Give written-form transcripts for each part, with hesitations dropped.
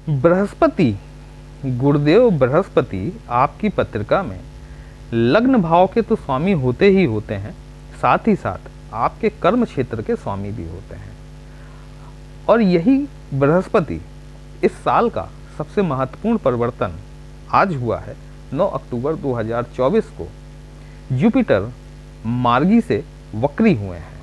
बृहस्पति, गुरुदेव बृहस्पति आपकी पत्रिका में लग्न भाव के तो स्वामी होते ही होते हैं, साथ ही साथ आपके कर्म क्षेत्र के स्वामी भी होते हैं। और यही बृहस्पति इस साल का सबसे महत्वपूर्ण परिवर्तन आज हुआ है। 9 अक्टूबर 2024 को जुपिटर मार्गी से वक्री हुए हैं।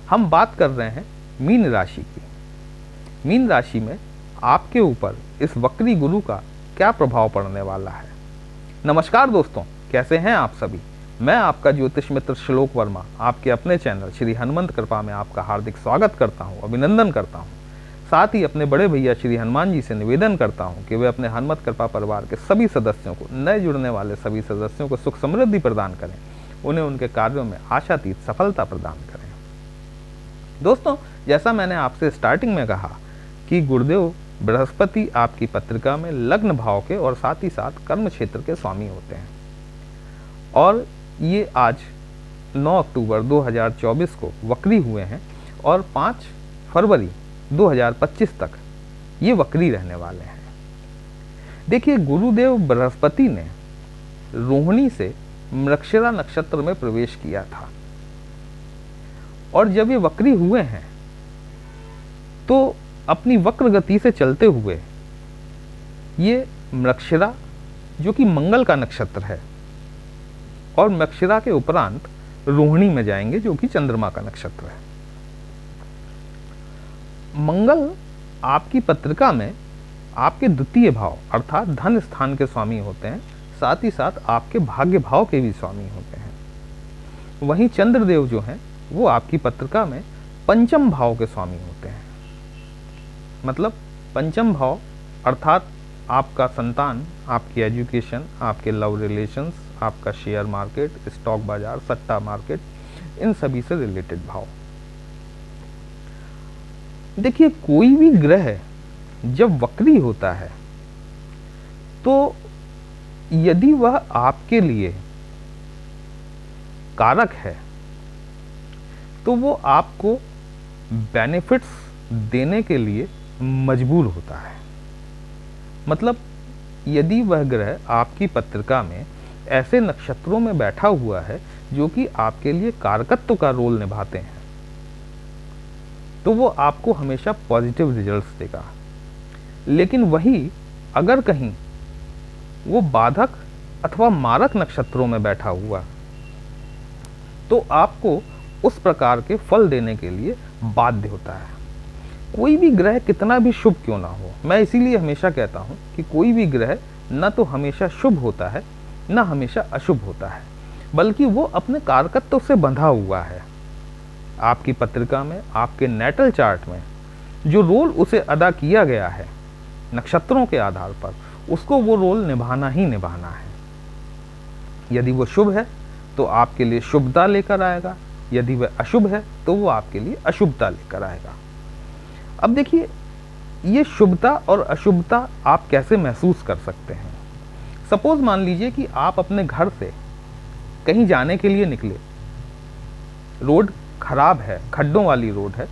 हम बात कर रहे हैं मीन राशि की। मीन राशि में आपके ऊपर इस वक्री गुरु का क्या प्रभाव पड़ने वाला है। नमस्कार दोस्तों, कैसे हैं आप सभी। मैं आपका ज्योतिष मित्र श्लोक वर्मा आपके अपने चैनल श्री हनुमंत कृपा में आपका हार्दिक स्वागत करता हूं, अभिनंदन करता हूं। साथ ही अपने बड़े भैया श्री हनुमान जी से निवेदन करता हूं कि वे अपने हनुमत कृपा परिवार के सभी सदस्यों को, नए जुड़ने वाले सभी सदस्यों को सुख समृद्धि प्रदान करें, उन्हें उनके कार्यों में आशातीत सफलता प्रदान करें। दोस्तों, जैसा मैंने आपसे स्टार्टिंग में कहा कि गुरुदेव बृहस्पति आपकी पत्रिका में लग्न भाव के और साथ ही साथ कर्म क्षेत्र के स्वामी होते हैं और ये आज 9 अक्टूबर 2024 को वक्री हुए हैं और 5 फरवरी 2025 तक ये वक्री रहने वाले हैं। देखिए, गुरुदेव बृहस्पति ने रोहिणी से मृगशिरा नक्षत्र में प्रवेश किया था और जब ये वक्री हुए हैं तो अपनी वक्र गति से चलते हुए ये मृगशिरा, जो कि मंगल का नक्षत्र है, और मृगशिरा के उपरांत रोहिणी में जाएंगे, जो कि चंद्रमा का नक्षत्र है। मंगल आपकी पत्रिका में आपके द्वितीय भाव अर्थात धन स्थान के स्वामी होते हैं, साथ ही साथ आपके भाग्य भाव के भी स्वामी होते हैं। वहीं चंद्रदेव जो हैं वो आपकी पत्रिका में पंचम भाव के स्वामी होते हैं। मतलब पंचम भाव अर्थात आपका संतान, आपकी एजुकेशन, आपके लव रिलेशंस, आपका शेयर मार्केट, स्टॉक बाजार, सट्टा मार्केट, इन सभी से रिलेटेड भाव। देखिए, कोई भी ग्रह जब वक्री होता है तो यदि वह आपके लिए कारक है तो वो आपको बेनिफिट्स देने के लिए मजबूर होता है। मतलब यदि वह ग्रह आपकी पत्रिका में ऐसे नक्षत्रों में बैठा हुआ है जो कि आपके लिए कारकत्व का रोल निभाते हैं तो वो आपको हमेशा पॉजिटिव रिजल्ट्स देगा। लेकिन वही अगर कहीं वो बाधक अथवा मारक नक्षत्रों में बैठा हुआ तो आपको उस प्रकार के फल देने के लिए बाध्य होता है। कोई भी ग्रह कितना भी शुभ क्यों ना हो, मैं इसीलिए हमेशा कहता हूं कि कोई भी ग्रह न तो हमेशा शुभ होता है न हमेशा अशुभ होता है, बल्कि वो अपने कारकत्व से बंधा हुआ है। आपकी पत्रिका में, आपके नेटल चार्ट में जो रोल उसे अदा किया गया है नक्षत्रों के आधार पर, उसको वो रोल निभाना ही निभाना है। यदि वो शुभ है तो आपके लिए शुभता लेकर आएगा, यदि वह अशुभ है तो वो आपके लिए अशुभता लेकर आएगा। अब देखिए, ये शुभता और अशुभता आप कैसे महसूस कर सकते हैं। सपोज मान लीजिए कि आप अपने घर से कहीं जाने के लिए निकले, रोड खराब है, खड्डों वाली रोड है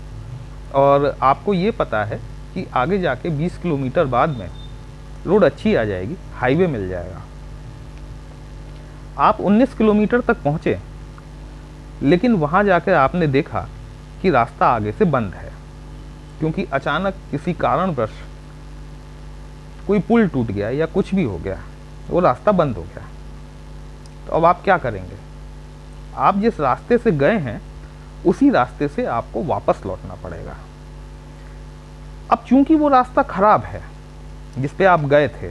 और आपको ये पता है कि आगे जाके 20 किलोमीटर बाद में रोड अच्छी आ जाएगी, हाईवे मिल जाएगा। आप 19 किलोमीटर तक पहुंचे, लेकिन वहां जाकर आपने देखा कि रास्ता आगे से बंद है, क्योंकि अचानक किसी कारणवश कोई पुल टूट गया या कुछ भी हो गया, वो रास्ता बंद हो गया। तो अब आप क्या करेंगे? आप जिस रास्ते से गए हैं उसी रास्ते से आपको वापस लौटना पड़ेगा। अब चूंकि वो रास्ता खराब है जिस पे आप गए थे,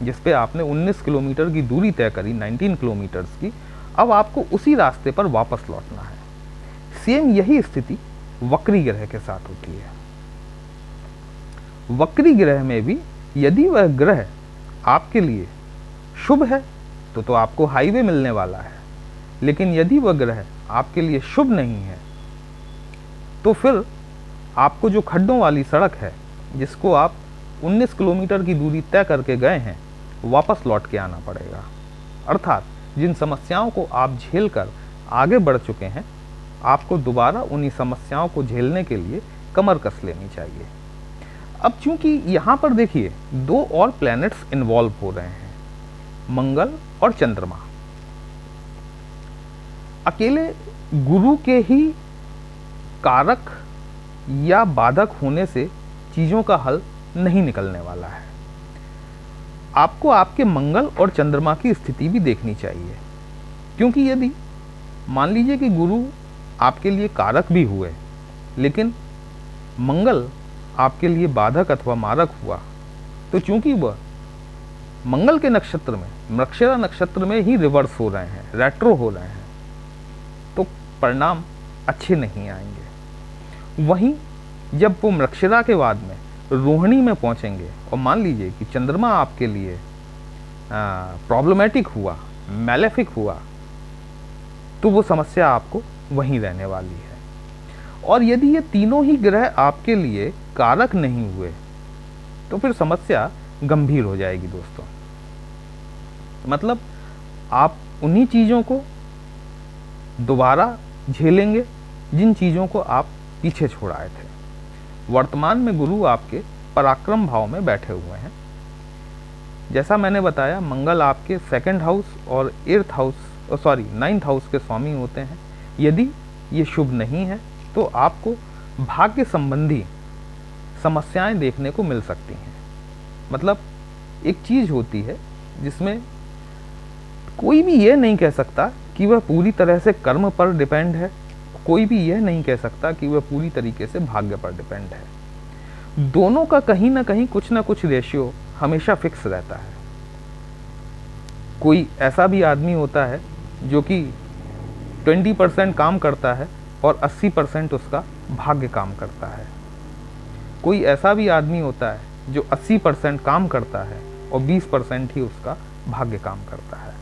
जिस पे आपने 19 किलोमीटर की दूरी तय करी, 19 किलोमीटर्स की, अब आपको उसी रास्ते पर वापस लौटना है। सेम यही स्थिति वक्री ग्रह के साथ होती है। वक्री ग्रह में भी यदि वह ग्रह आपके लिए शुभ है तो आपको हाईवे मिलने वाला है, लेकिन यदि वह ग्रह आपके लिए शुभ नहीं है तो फिर आपको जो खड्डों वाली सड़क है, जिसको आप 19 किलोमीटर की दूरी तय करके गए हैं, वापस लौट के आना पड़ेगा। अर्थात जिन समस्याओं को आप झेल कर आगे बढ़ चुके हैं, आपको दोबारा उन्हीं समस्याओं को झेलने के लिए कमर कस लेनी चाहिए। अब चूंकि यहाँ पर देखिए दो और प्लैनेट्स इन्वॉल्व हो रहे हैं, मंगल और चंद्रमा। अकेले गुरु के ही कारक या बाधक होने से चीज़ों का हल नहीं निकलने वाला है। आपको आपके मंगल और चंद्रमा की स्थिति भी देखनी चाहिए, क्योंकि यदि मान लीजिए कि गुरु आपके लिए कारक भी हुए लेकिन मंगल आपके लिए बाधक अथवा मारक हुआ, तो चूंकि वह मंगल के नक्षत्र में, मृगशिरा नक्षत्र में ही रिवर्स हो रहे हैं, रेट्रो हो रहे हैं, तो परिणाम अच्छे नहीं आएंगे। वहीं जब वो मृगशिरा के बाद में रोहिणी में पहुंचेंगे और मान लीजिए कि चंद्रमा आपके लिए प्रॉब्लमेटिक हुआ, मैलेफिक हुआ, तो वो समस्या आपको वहीं रहने वाली है। और यदि ये तीनों ही ग्रह आपके लिए कारक नहीं हुए तो फिर समस्या गंभीर हो जाएगी दोस्तों। मतलब आप उन्हीं चीज़ों को दोबारा झेलेंगे जिन चीज़ों को आप पीछे छोड़ाए थे। वर्तमान में गुरु आपके पराक्रम भाव में बैठे हुए हैं। जैसा मैंने बताया, मंगल आपके 2nd हाउस और 9th हाउस के स्वामी होते हैं। यदि ये शुभ नहीं है तो आपको भाग्य संबंधी समस्याएं देखने को मिल सकती हैं। मतलब एक चीज़ होती है जिसमें कोई भी ये नहीं कह सकता कि वह पूरी तरह से कर्म पर डिपेंड है, कोई भी यह नहीं कह सकता कि वह पूरी तरीके से भाग्य पर डिपेंड है। दोनों का कहीं ना कहीं कुछ ना कुछ रेशियो हमेशा फिक्स रहता है। कोई ऐसा भी आदमी होता है जो कि 20% काम करता है और 80% उसका भाग्य काम करता है। कोई ऐसा भी आदमी होता है जो 80% काम करता है और 20% ही उसका भाग्य काम करता है।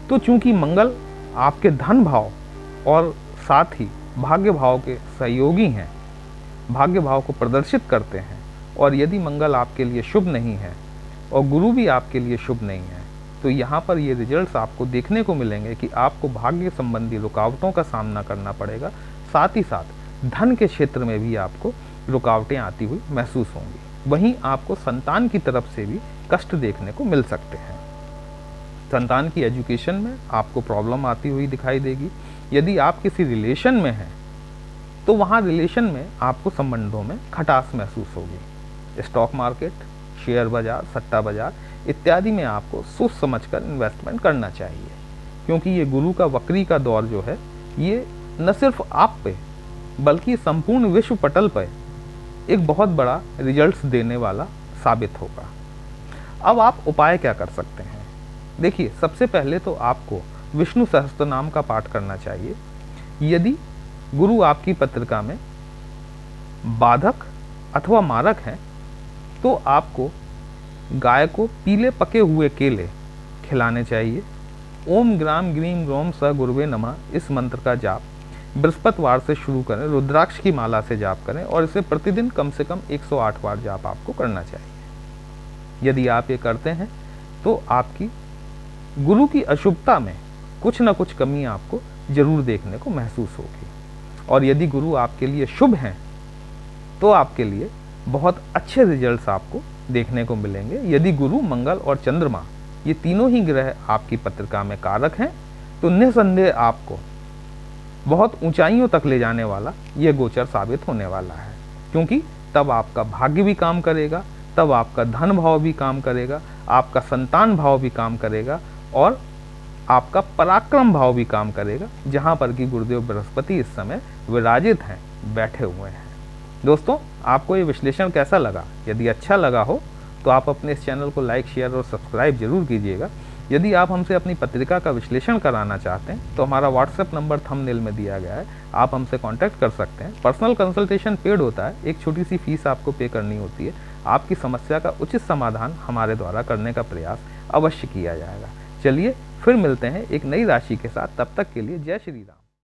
तो चूंकि मंगल आपके धन भाव और साथ ही भाग्य भाव के सहयोगी हैं, भाग्य भाव को प्रदर्शित करते हैं, और यदि मंगल आपके लिए शुभ नहीं है और गुरु भी आपके लिए शुभ नहीं है, तो यहाँ पर ये रिजल्ट्स आपको देखने को मिलेंगे कि आपको भाग्य संबंधी रुकावटों का सामना करना पड़ेगा। साथ ही साथ धन के क्षेत्र में भी आपको रुकावटें आती हुई महसूस होंगी। वहीं आपको संतान की तरफ से भी कष्ट देखने को मिल सकते हैं। संतान की एजुकेशन में आपको प्रॉब्लम आती हुई दिखाई देगी। यदि आप किसी रिलेशन में हैं तो वहाँ रिलेशन में आपको संबंधों में खटास महसूस होगी। स्टॉक मार्केट, शेयर बाजार, सट्टा बाजार इत्यादि में आपको सोच समझकर इन्वेस्टमेंट करना चाहिए, क्योंकि ये गुरु का वक्री का दौर जो है ये न सिर्फ आप पे बल्कि संपूर्ण विश्व पटल पर एक बहुत बड़ा रिजल्ट्स देने वाला साबित होगा। अब आप उपाय क्या कर सकते हैं? देखिए, सबसे पहले तो आपको विष्णु सहस्त्रनाम का पाठ करना चाहिए। यदि गुरु आपकी पत्रिका में बाधक अथवा मारक हैं तो आपको गाय को पीले पके हुए केले खिलाने चाहिए। ओम ग्राम ग्रीम ग्रोम स गुरुवे नमः इस मंत्र का जाप बृहस्पतिवार से शुरू करें, रुद्राक्ष की माला से जाप करें और इसे प्रतिदिन कम से कम 108 बार जाप आपको करना चाहिए। यदि आप ये करते हैं तो आपकी गुरु की अशुभता में कुछ ना कुछ कमी आपको जरूर देखने को महसूस होगी। और यदि गुरु आपके लिए शुभ हैं तो आपके लिए बहुत अच्छे रिजल्ट्स आपको देखने को मिलेंगे। यदि गुरु, मंगल और चंद्रमा ये तीनों ही ग्रह आपकी पत्रिका में कारक हैं तो निसंदेह आपको बहुत ऊंचाइयों तक ले जाने वाला ये गोचर साबित होने वाला है, क्योंकि तब आपका भाग्य भी काम करेगा, तब आपका धन भाव भी काम करेगा, आपका संतान भाव भी काम करेगा और आपका पराक्रम भाव भी काम करेगा, जहाँ पर कि गुरुदेव बृहस्पति इस समय विराजित हैं, बैठे हुए हैं। दोस्तों, आपको ये विश्लेषण कैसा लगा? यदि अच्छा लगा हो तो आप अपने इस चैनल को लाइक, शेयर और सब्सक्राइब जरूर कीजिएगा। यदि आप हमसे अपनी पत्रिका का विश्लेषण कराना चाहते हैं तो हमारा व्हाट्सएप नंबर थंबनेल में दिया गया है, आप हमसे कांटेक्ट कर सकते हैं। पर्सनल कंसल्टेशन पेड होता है, एक छोटी सी फीस आपको पे करनी होती है। आपकी समस्या का उचित समाधान हमारे द्वारा करने का प्रयास अवश्य किया जाएगा। चलिए फिर मिलते हैं एक नई राशि के साथ, तब तक के लिए जय श्री राम।